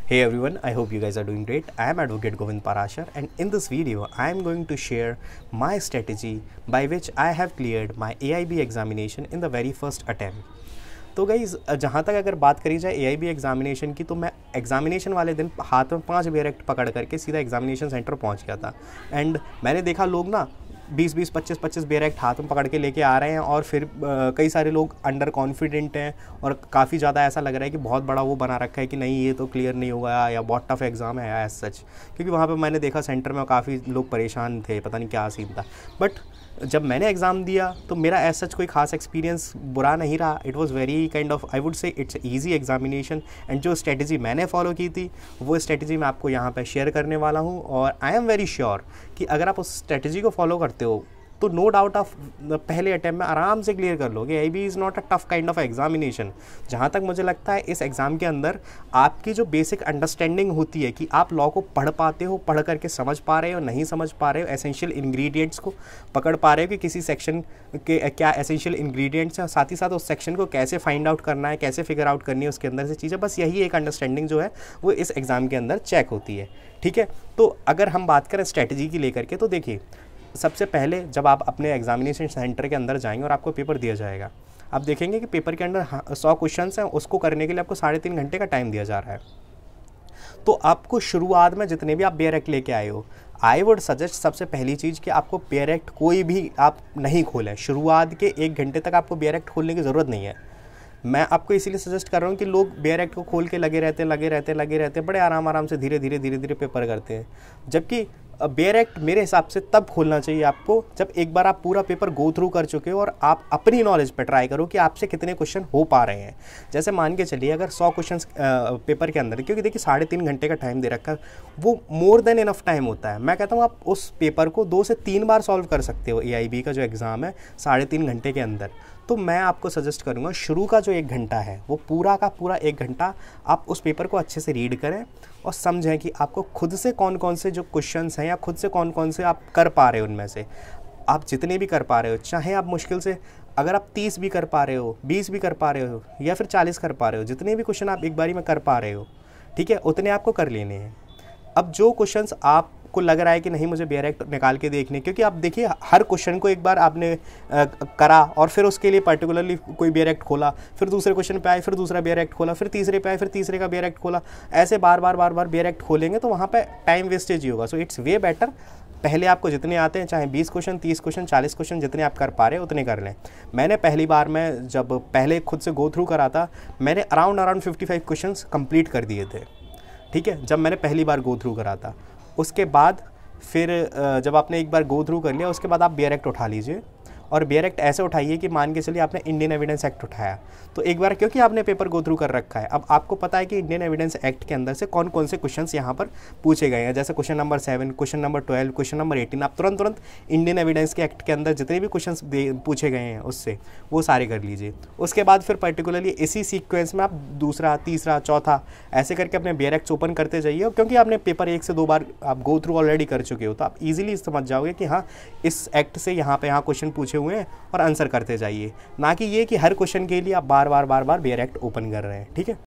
Hey everyone, I hope you guys are doing great. I am Advocate Govind Parashar, and in this video I am going to share my strategy by which I have cleared my AIB examination in the very first attempt. तो guys जहाँ तक अगर बात करी जाए AIB examination की, तो मैं एग्जामिनेशन वाले दिन हाथ में 5 बैरेक्ट पकड़ करके सीधा एग्जामिनेशन सेंटर पहुँच गया था। एंड मैंने देखा लोग ना 20-20, 25-25 बैरेक्ट हाथ में पकड़ के लेके आ रहे हैं, और फिर कई सारे लोग अंडर कॉन्फिडेंट हैं और काफ़ी ज़्यादा ऐसा लग रहा है कि बहुत बड़ा वो बना रखा है कि नहीं ये तो क्लियर नहीं होगा या बहुत टफ एग्ज़ाम है एज सच। क्योंकि वहाँ पे मैंने देखा सेंटर में काफ़ी लोग परेशान थे, पता नहीं क्या सीन था। बट जब मैंने एग्ज़ाम दिया तो मेरा एज सच कोई खास एक्सपीरियंस बुरा नहीं रहा। It was very kind of, I would say it's easy examination. And जो स्ट्रेटजी मैंने फॉलो की थी वो स्ट्रेटजी मैं आपको यहाँ पे शेयर करने वाला हूँ, और आई एम वेरी श्योर कि अगर आप उस स्ट्रेटजी को फॉलो करते हो तो नो डाउट आप पहले अटैम्प्ट में आराम से क्लियर कर लोगे। AIB is not a tough kind of examination. जहाँ तक मुझे लगता है इस एग्ज़ाम के अंदर आपकी जो बेसिक अंडरस्टैंडिंग होती है कि आप लॉ को पढ़ पाते हो, पढ़ करके समझ पा रहे हो, नहीं समझ पा रहे हो, एसेंशियल इंग्रेडिएंट्स को पकड़ पा रहे हो कि किसी सेक्शन के क्या एसेंशियल इंग्रेडिएंट्स हैं, साथ ही साथ उस सेक्शन को कैसे फाइंड आउट करना है, कैसे फिगर आउट करनी है उसके अंदर से चीज़ें। बस यही एक अंडरस्टैंडिंग जो है वो इस एग्ज़ाम के अंदर चेक होती है। ठीक है, तो अगर हम बात करें स्ट्रेटजी की लेकर के, तो देखिए सबसे पहले जब आप अपने एग्जामिनेशन सेंटर के अंदर जाएंगे और आपको पेपर दिया जाएगा, आप देखेंगे कि पेपर के अंदर 100 क्वेश्चंस हैं, उसको करने के लिए आपको 3.5 घंटे का टाइम दिया जा रहा है। तो आपको शुरुआत में जितने भी आप बैरेक्ट लेके आए हो, आई वुड सजेस्ट सबसे पहली चीज़ कि आपको बैरेक्ट कोई भी आप नहीं खोलें। शुरुआत के 1 घंटे तक आपको बैरेक्ट खोलने की ज़रूरत नहीं है। मैं आपको इसीलिए सजेस्ट कर रहा हूँ कि लोग बैरेक्ट को खोल के लगे रहते बड़े आराम से धीरे धीरे पेपर करते हैं। जबकि बैरेक्ट मेरे हिसाब से तब खोलना चाहिए आपको जब एक बार आप पूरा पेपर गो थ्रू कर चुके हो और आप अपनी नॉलेज पे ट्राई करो कि आपसे कितने क्वेश्चन हो पा रहे हैं। जैसे मान के चलिए अगर 100 क्वेश्चन पेपर के अंदर, क्योंकि देखिए 3.5 घंटे का टाइम दे रखा है, वो मोर देन इनफ टाइम होता है। मैं कहता हूँ आप उस पेपर को 2 से 3 बार सॉल्व कर सकते हो। AIB का जो एग्ज़ाम है 3.5 घंटे के अंदर। तो मैं आपको सजेस्ट करूँगा शुरू का जो 1 घंटा है वो पूरा का पूरा 1 घंटा आप उस पेपर को अच्छे से रीड करें और समझें कि आपको खुद से कौन कौन से जो क्वेश्चंस हैं या खुद से कौन कौन से आप कर पा रहे हो। उनमें से आप जितने भी कर पा रहे हो, चाहे आप मुश्किल से अगर आप 30 भी कर पा रहे हो, 20 भी कर पा रहे हो, या फिर 40 कर पा रहे हो, जितने भी क्वेश्चन आप एक बारी में कर पा रहे हो, ठीक है, उतने आपको कर लेने हैं। अब जो क्वेश्चंस आपको लग रहा है कि नहीं मुझे बैरेक्ट निकाल के देखने, क्योंकि आप देखिए हर क्वेश्चन को एक बार आपने करा और फिर उसके लिए पर्टिकुलरली कोई बैरेक्ट खोला, फिर दूसरे क्वेश्चन पे आए, फिर दूसरा बैरेक्ट खोला, फिर तीसरे पे आए, फिर तीसरे का बैरेक्ट खोला, ऐसे बार बार बैरेक्ट खोलेंगे तो वहाँ पे टाइम वेस्टेज ही होगा। सो इट्स वे बेटर पहले आपको जितने आते हैं, चाहे 20 क्वेश्चन, 30 क्वेश्चन, 40 क्वेश्चन, जितने आप कर पा रहे हो उतने कर लें। मैंने पहली बार में जब पहले खुद से गो थ्रू करा था, मैंने अराउंड 55 क्वेश्चन कंप्लीट कर दिए थे। ठीक है, जब मैंने पहली बार गो थ्रू करा था। उसके बाद फिर जब आपने एक बार गो थ्रू कर लिया, उसके बाद आप बैरेक्ट उठा लीजिए, और बैरेक्ट ऐसे उठाइए कि मान के चलिए आपने इंडियन एविडेंस एक्ट उठाया, तो एक बार क्योंकि आपने पेपर गो थ्रू कर रखा है, अब आपको पता है कि इंडियन एविडेंस एक्ट के अंदर से कौन कौन से क्वेश्चंस यहाँ पर पूछे गए हैं। जैसे question number 7, question number 12, question number 18, आप तुरंत इंडियन एविडेंस के एक्ट के अंदर जितने भी क्वेश्चंस पूछे गए हैं उससे वो सारे कर लीजिए। उसके बाद फिर पर्टिकुलरली इसी सीक्वेंस में आप दूसरा, तीसरा, चौथा ऐसे करके अपने बैरेक्ट्स ओपन करते जाइए, क्योंकि आपने पेपर 1 से 2 बार आप गो थ्रू ऑलरेडी कर चुके हो, तो आप ईजिली समझ जाओगे कि हाँ इस एक्ट से यहाँ क्वेश्चन पूछे हुए हैं, और आंसर करते जाइए। ना कि ये कि हर क्वेश्चन के लिए आप बार बार बैरेक्ट ओपन कर रहे हैं। ठीक है।